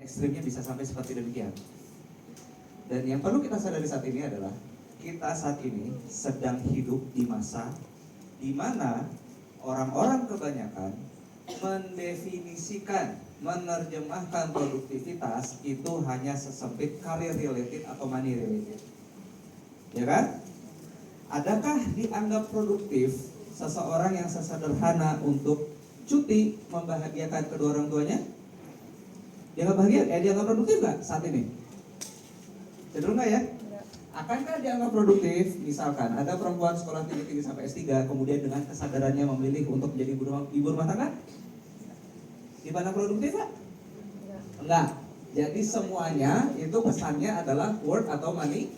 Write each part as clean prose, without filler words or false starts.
ekstrimnya bisa sampai seperti demikian. Dan yang perlu kita sadari saat ini adalah kita saat ini sedang hidup di masa di mana orang-orang kebanyakan mendefinisikan, menerjemahkan produktivitas itu hanya sesempit career related atau money related. Ya kan? Adakah dianggap produktif seseorang yang sesederhana untuk cuti membahagiakan kedua orang tuanya? Dianggap bahagia? Dianggap produktif nggak saat ini? Cenderung nggak ya? Akankah dianggap produktif? Misalkan ada perempuan sekolah tinggi-tinggi sampai S3, kemudian dengan kesadarannya memilih untuk menjadi ibu rumah tangga, dipandang produktif nggak? Enggak. Jadi semuanya itu pesannya adalah work atau money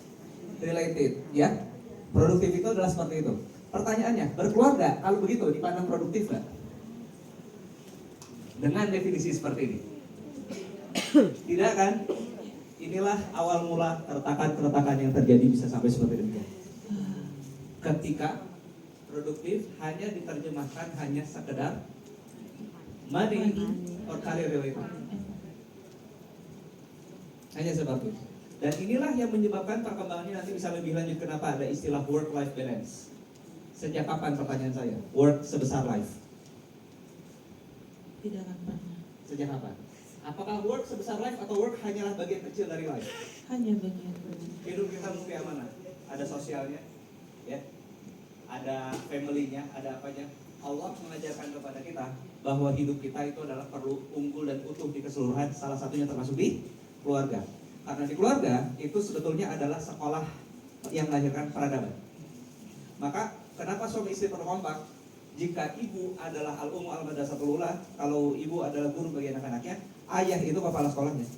related, ya. Produktif itu adalah seperti itu. Pertanyaannya, berkeluarga kalau begitu dipandang produktif nggak? Dengan definisi seperti ini, tidak kan? Inilah awal mula keretakan-keretakan yang terjadi bisa sampai seperti demikian. Ketika produktif hanya diterjemahkan hanya sekedar money or career related, hanya seperti itu. Dan inilah yang menyebabkan perkembangannya nanti bisa lebih lanjut. Kenapa ada istilah work-life balance? Sejak kapan, pertanyaan saya, work sebesar life? Tidak akan pernah. Sejak kapan? Apakah work sebesar life atau work hanyalah bagian kecil dari life? Hanya bagian kecil. Hidup kita mesti yang mana? Ada sosialnya, ya, ada family-nya, ada apanya. Allah mengajarkan kepada kita bahwa hidup kita itu adalah perlu unggul dan utuh di keseluruhan. Salah satunya termasuk di keluarga. Karena di keluarga itu sebetulnya adalah sekolah yang melahirkan peradaban. Maka kenapa suami istri perlu kompak? Jika ibu adalah al-ummu al-madrasatul ula, kalau ibu adalah guru bagi anak-anaknya, ayah itu kepala sekolahnya.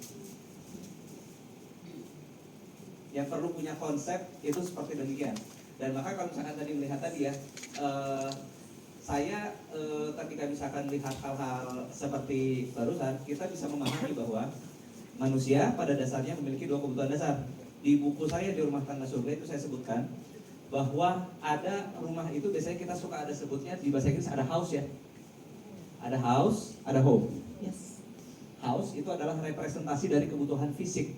Yang perlu punya konsep itu seperti demikian. Dan maka kalau misalkan tadi melihat tadi ya, saya ketika misalkan lihat hal-hal seperti barusan, kita bisa memahami bahwa manusia pada dasarnya memiliki dua kebutuhan dasar. Di buku saya di Rumah Tangga Surga itu saya sebutkan bahwa ada rumah itu biasanya kita suka ada sebutnya di bahasa Inggris ada house ya. Ada house, ada home. Yes. House itu adalah representasi dari kebutuhan fisik.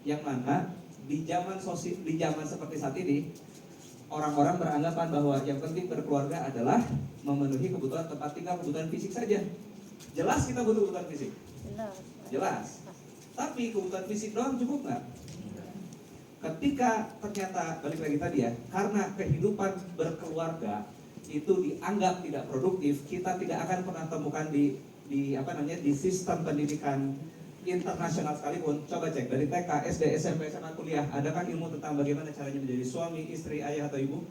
Yang mana di zaman seperti saat ini orang-orang beranggapan bahwa yang penting berkeluarga adalah memenuhi kebutuhan tempat tinggal, kebutuhan fisik saja. Jelas kita butuh kebutuhan fisik. Jelas. Tapi kebutuhan fisik doang cukup nggak? Ketika ternyata balik lagi tadi ya, karena kehidupan berkeluarga itu dianggap tidak produktif, kita tidak akan pernah temukan di sistem pendidikan internasional sekalipun. Coba cek dari TK, SD, SMP, SMA, kuliah, adakah ilmu tentang bagaimana caranya menjadi suami, istri, ayah atau ibu?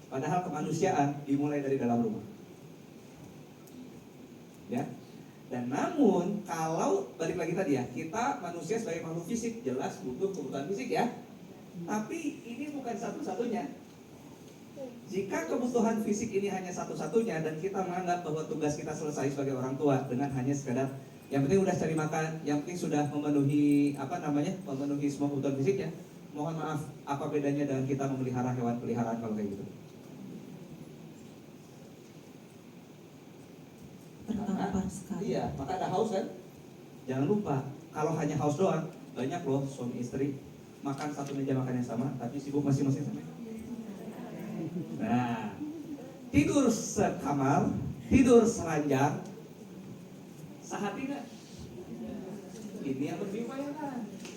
Padahal kemanusiaan dimulai dari dalam rumah. Ya. Dan namun kalau balik lagi tadi ya, kita manusia sebagai makhluk fisik jelas butuh kebutuhan fisik ya. Tapi ini bukan satu-satunya. Jika kebutuhan fisik ini hanya satu-satunya dan kita menganggap bahwa tugas kita selesai sebagai orang tua dengan hanya sekadar yang penting udah cari makan, yang penting sudah memenuhi memenuhi semua kebutuhan fisiknya. Mohon maaf, apa bedanya dengan kita memelihara hewan peliharaan kalau kayak gitu? Tertampar sekali. Iya, maka ada house kan? Jangan lupa, kalau hanya house doang, banyak loh suami istri makan satu meja makan yang sama, tapi sibuk masing-masing sama. Nah, tidur sekamar, tidur seranjang, sehati nggak? Ini yang lebih diupayakan.